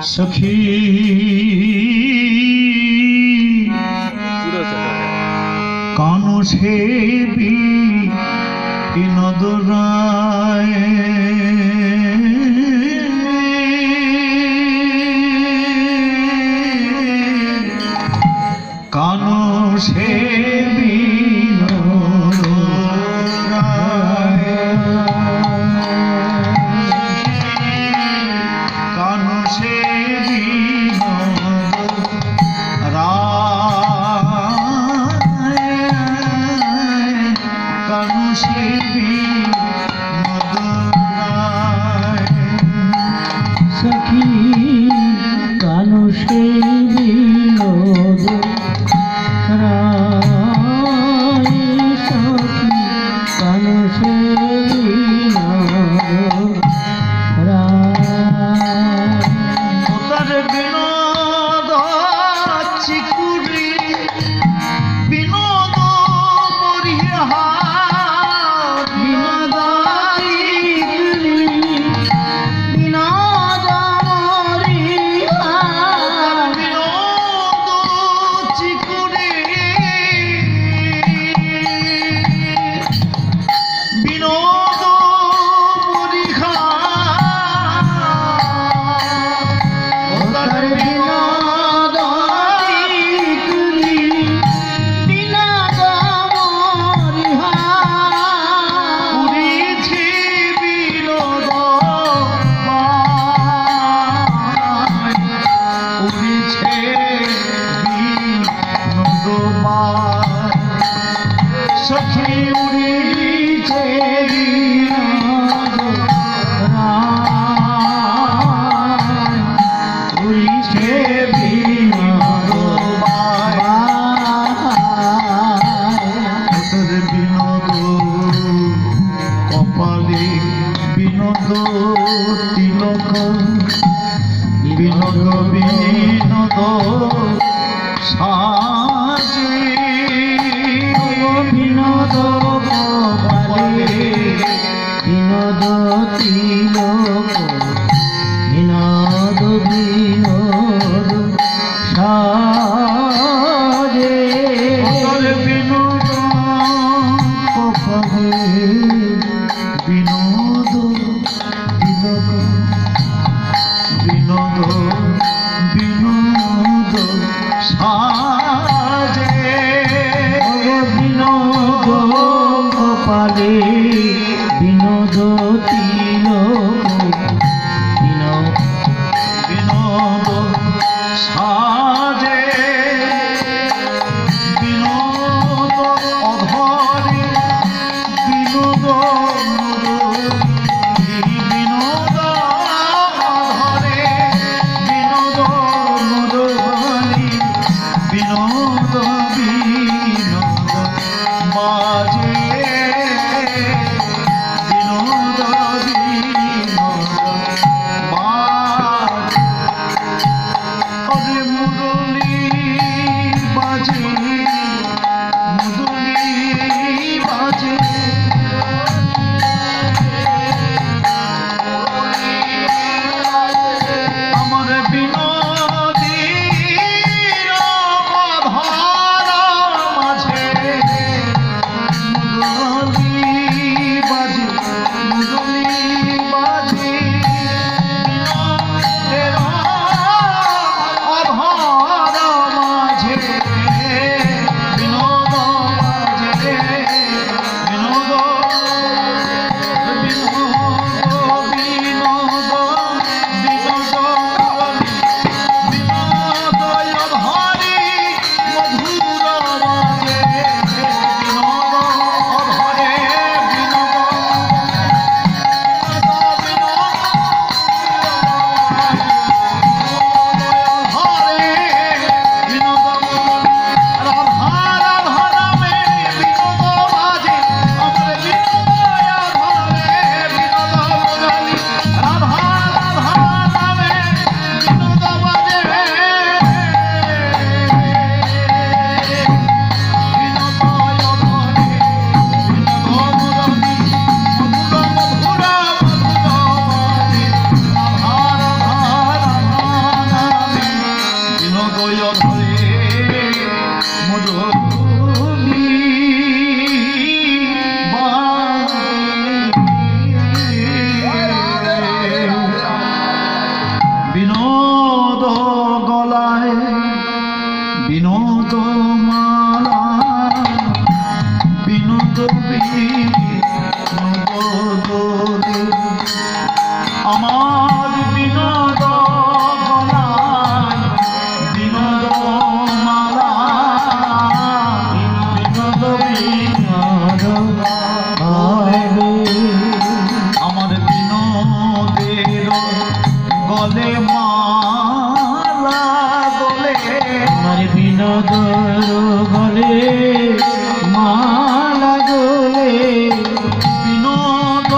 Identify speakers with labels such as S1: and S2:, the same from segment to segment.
S1: सखी कानों से भी विनोद राय कानों से विनोद राय कानों से মালা বিনোদ বিনোদ আমার বিনোদ গলায় বিনোদ মালা বিনোদ আমার বিনোদের গলে মালা গলে
S2: আমার বিনোদ গলে মালা গলে
S1: বিনোদ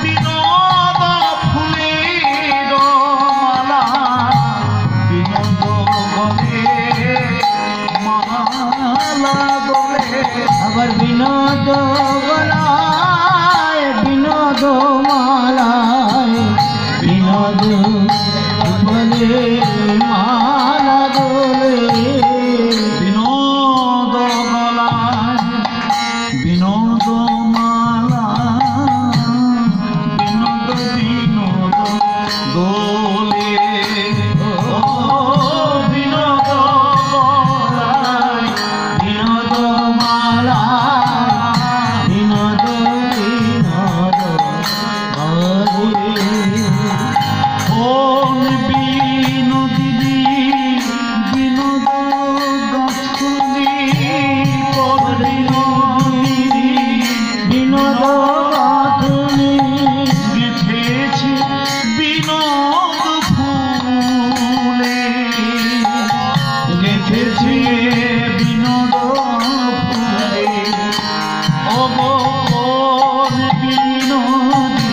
S1: বিনোদ ফুলের মালা বিনোদ গলে মালা গলে
S2: আবার বিনোদ গলায় বিনোদ মালায় বিনোদ গলে মালা গলে
S1: বিনোদ গলায় বিনোদ মালা বিনোদ বিনোদ দোলে ও বিনোদ গলায়
S2: বিনোদ মালা বিনোদ বিনোদ গলে
S1: কোন বিনোদিনী বিনোদ দর্শনী কোন বিনোদিনী
S2: বিনোদ গাথুনি
S1: গেথেছে বিনোদ ফুলে গেথেছে বিনোদ ফুলে ও কোন বিনোদিনী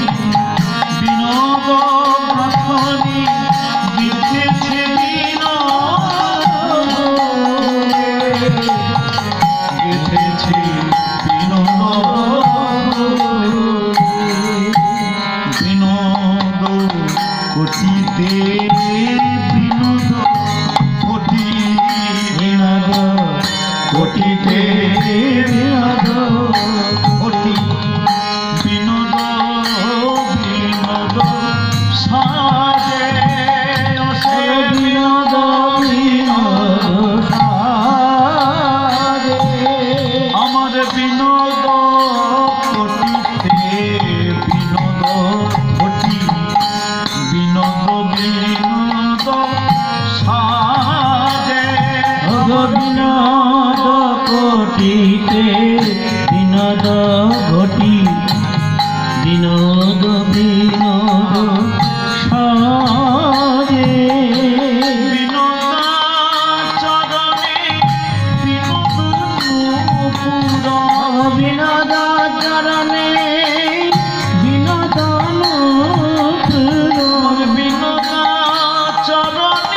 S1: বিনোদ গাথুনি গেথেছে বিনোদ গেথেছে বিনোদ কোটিতে বিনোদ কোটি
S2: বিনোদ
S1: কোটিতে
S2: বিনোদ
S1: কোটি বিনোদ বিনোদ সাজে সে
S2: বিনোদ বিনোদ সাজে
S1: আমার বিনোদ কোটিতে বিনোদ কোটি বিনোদ বিনোদ সাজে
S2: বিনোদ কোটিতে বিনোদ ঘটি বিনোদ বিনোদ সাজে
S1: বিনোদ চরণে বিনোদ নূপুর
S2: বিনোদ চরণে বিনোদ নূপুর
S1: বিনোদ চরণে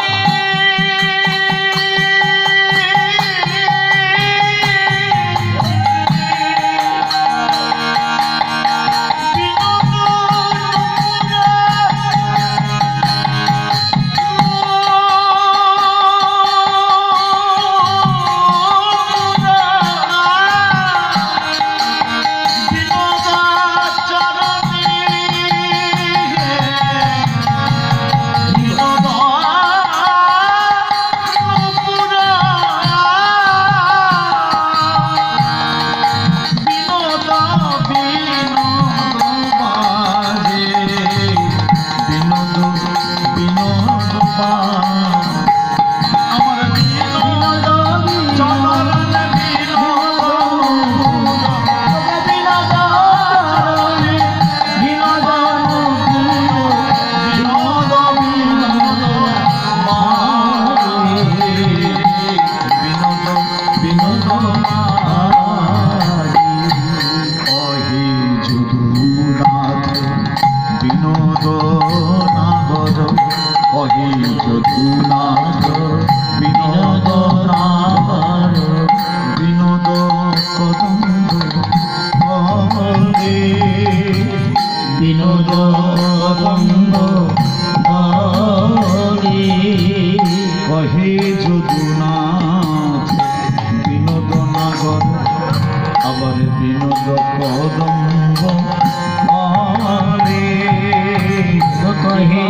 S2: কহে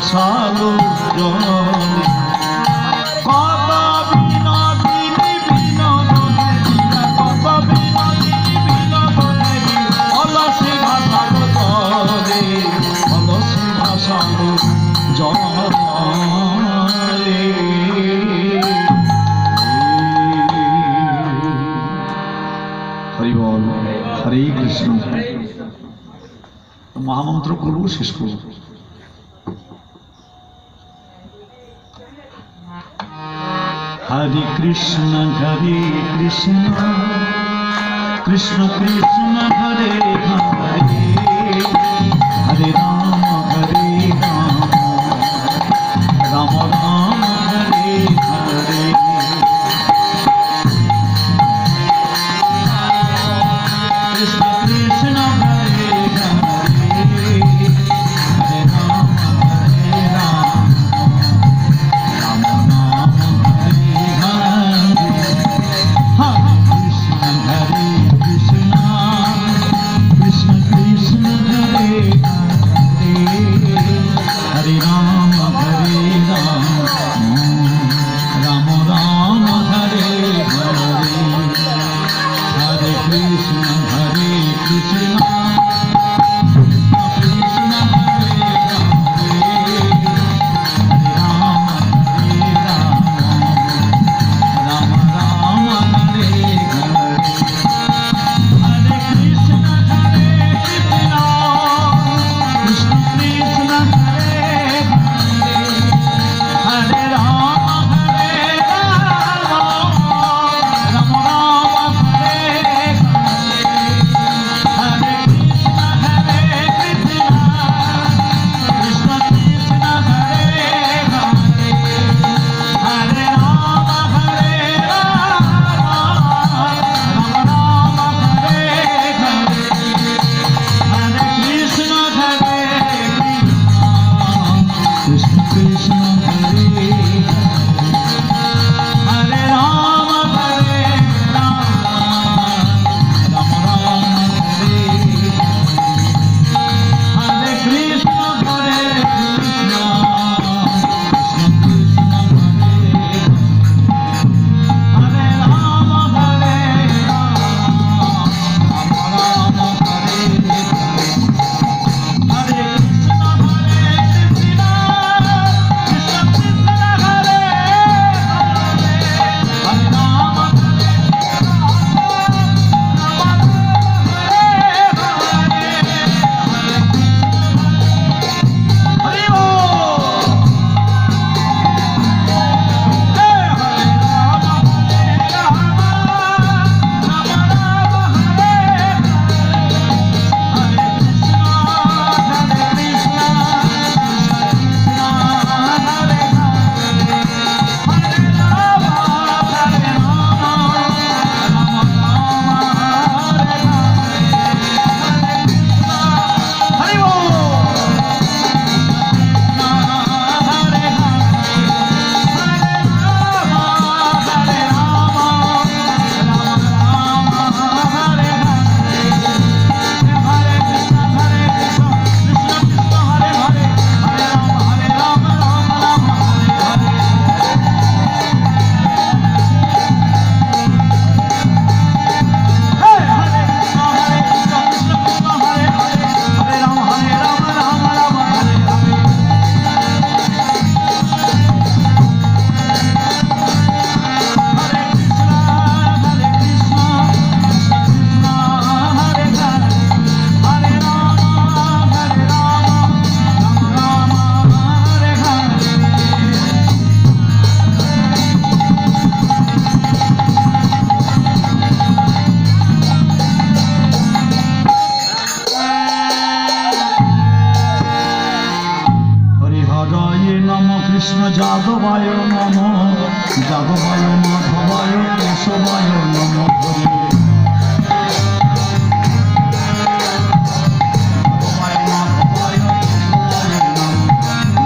S1: ভাসালো জলে কত বিনোদিনী বিনোদনে দিলা কত বিনোদিনী বিনোদনে দিলা অলসে ভাসালো জলে অলসে ভাসালো জলে হরি বল হরে কৃষ্ণ মহামন্ত্র করবো শেষ করবো হরে কৃষ্ণ কৃষ্ণ কৃষ্ণ হরে হরে হরে রাম রাম রাম হরে হরে কৃষ্ণ কৃষ্ণ হরে হরে হরে রাম রাম রাম হরে হরে হরে কৃষ্ণ কৃষ্ণ কৃষ্ণ কৃষ্ণ হরে হরে হরে রাম রাম রাম হরে হরে হরে কৃষ্ণ কৃষ্ণ কৃষ্ণ হরে হরে হরে রাম রাম রাম হরে হরে হরে কৃষ্ণ কৃষ্ণ কৃষ্ণ কৃষ্ণ হরে হরে রাম রাম রাম হরে হরে কৃষ্ণ যাদবায় নম যাদবায় মাধবায় কেশবায় নম হরি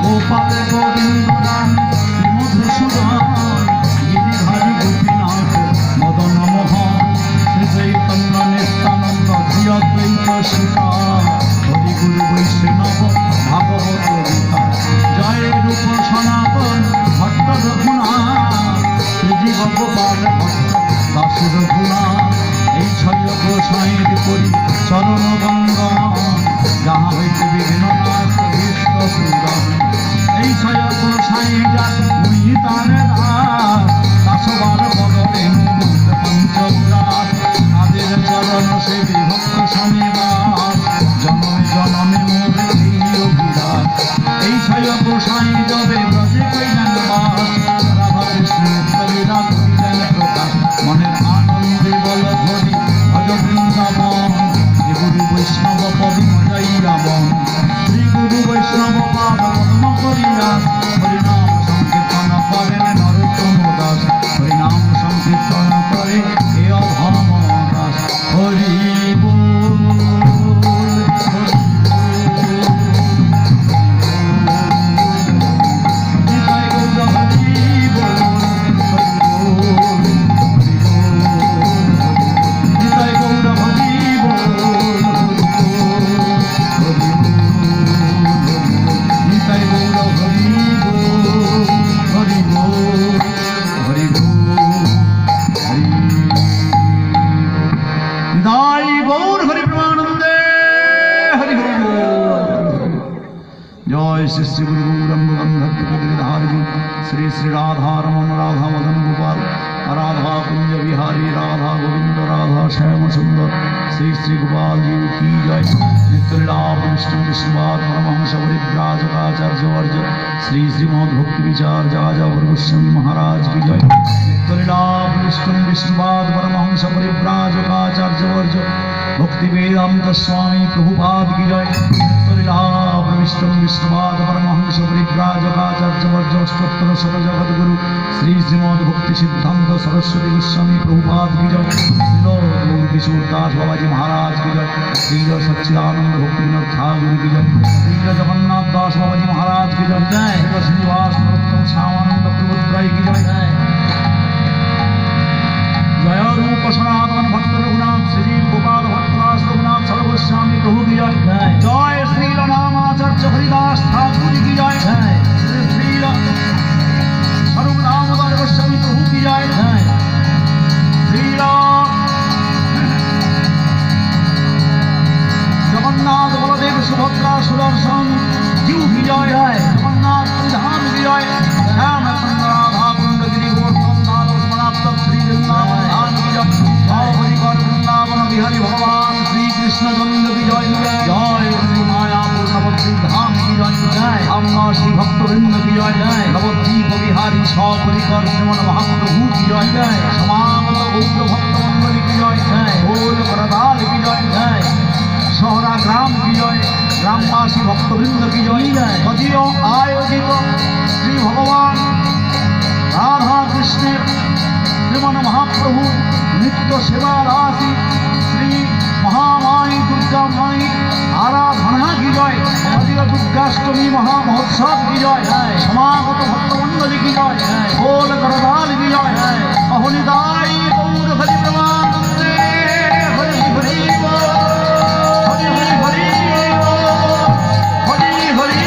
S1: গোপাল গোবিন্দ রাম মধুসূদন গিরিধারী গোপীনাথ মদন মোহন শ্রী চৈতন্য নিত্যানন্দ শ্রী অদ্বৈত সীতা হরি গুরু বৈষ্ণব ভাগবত গীতা জয় গোসাইর করি চরণ বন্দন যাহা হইতে বিঘ্ন নাশ ভীষ্ট সুন্দর এই ছয় গোসাই যাক মুই তার দাসবার বদলে পঞ্চপুরাত তাদের চরণ সে বিভক্ত শনিবার জনমে জনমে মোর এই অভিলাষ এই ছয় গোসাই যবে ব্রজে কইলেন বাস রাধা কৃষ্ণের কবিরা করিলেন প্রকাশ মনের আনন্দে বল ধরি ভজ বৃন্দাবন শ্রী গুরু বৈষ্ণব পদি মজাইয়া বন শ্রী গুরু বৈষ্ণব পাদ পদ্ম করিয়া হরিনাম সংকীর্তন করেন নরোত্তম দাস হরিনাম সংকীর্তন করে এ অধম দাস হরি বল হরি जय श्री श्री गुरु गंधर्वधारी श्री श्री राधा रमन राधा मदन गोपाल राधा कुंज बिहारी राधा गोविंद राधा श्याम सुंदर श्री श्री गोपाल जी की जय नित्यलीला विष्णु विष्णुवाद परमहंस परिव्राजकाचार्य वर्ज श्री श्रीमद भक्ति विचार जाजावर गोस्वामी महाराज की जय नित्यलीला विष्णु विष्णुवाद परमहंस परिव्राजकाचार्य वर्ज भक्ति वेदांत स्वामी प्रभुपाद की जय नित्यलीला विष्णु विष्णुवाद परमहंस परिव्राजकाचार्य वर्ज अष्टोत्तर शत जगत गुरु श्री श्रीमद भक्ति सिद्धांत सरस्वती गोस्वामी प्रभुपाद की जय श्रील किशोर दास बाबा जी महाराज की जय श्रील सच्चिदानंद भक्ति विनोद ठाकुर की जय श्रील जगन्नाथ दास बाबा जी महाराज की जय श्रील श्रीनिवास नरोत्तम श्यामानंद प्रभुत्राय की जय जय रूप सनातन भक्त रघुनाथ श्री गोपाल भक्तदास रघुनाथ सर्वस्वामी प्रभु की जय जय श्रील नामाचार्य हरिदास ठाकुर की जय श्रील सर्वदामोदर गोस्वामी प्रभु की जय श्रील जगन्नाथ बलदेव सुभद्रा सुदर्शन जीव की जय जगन्नाथ धाम की जय श्याम राधा कुंड गिरी गोवर्धन दास स्मराप्त श्री वृंदावन धाम की जय हरिकर वृंदावन बिहारी भगवान श्री कृष्ण चंद्र की जय जय श्री मायापुर नवद्वीप धाम की जय धामना श्री भक्तवृंद की जय नवद्वीप बिहारी सपरिकर श्रीमन महाप्रभु की जय समागत गौर भक्तमंडली की जय ढोल करताल की जय सोहरा ग्राम की जय ग्रामवासी भक्तवृंद की जय तदीय आयोजित श्री भगवान राधा कृष्ण श्रीमन महाप्रभु नित्य सेवा राशि श्री महामाई दुर्गा माई आराधना की जय तदीय दुर्गाष्टमी महामहोत्सव की जय समागत भक्तमंडली की जय ढोल करताल की जय अहोनिदाई गौर हरि प्रमानंदे हरि हरि बोल हरि हरि हरि हरि हरि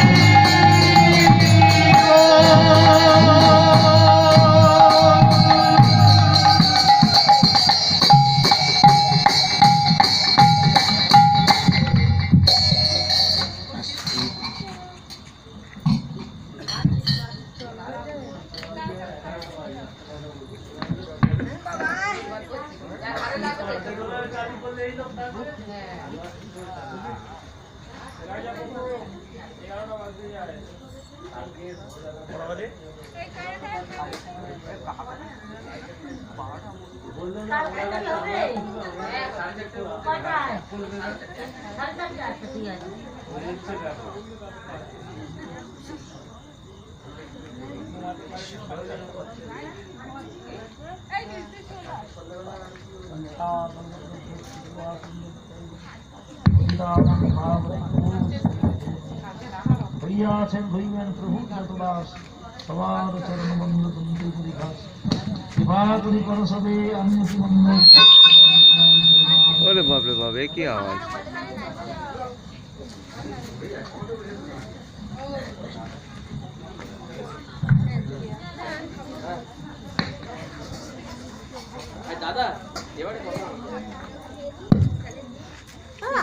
S1: भैया भैया प्रभु दास सवार चरण बंद तुमते परिघास कृपा करी कर सबे अन्य मंदिर
S3: अरे बाप रे बाप एक ही आवाज
S4: दादा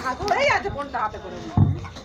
S4: হাত ধরেই আছে ফোনটা হাতে করে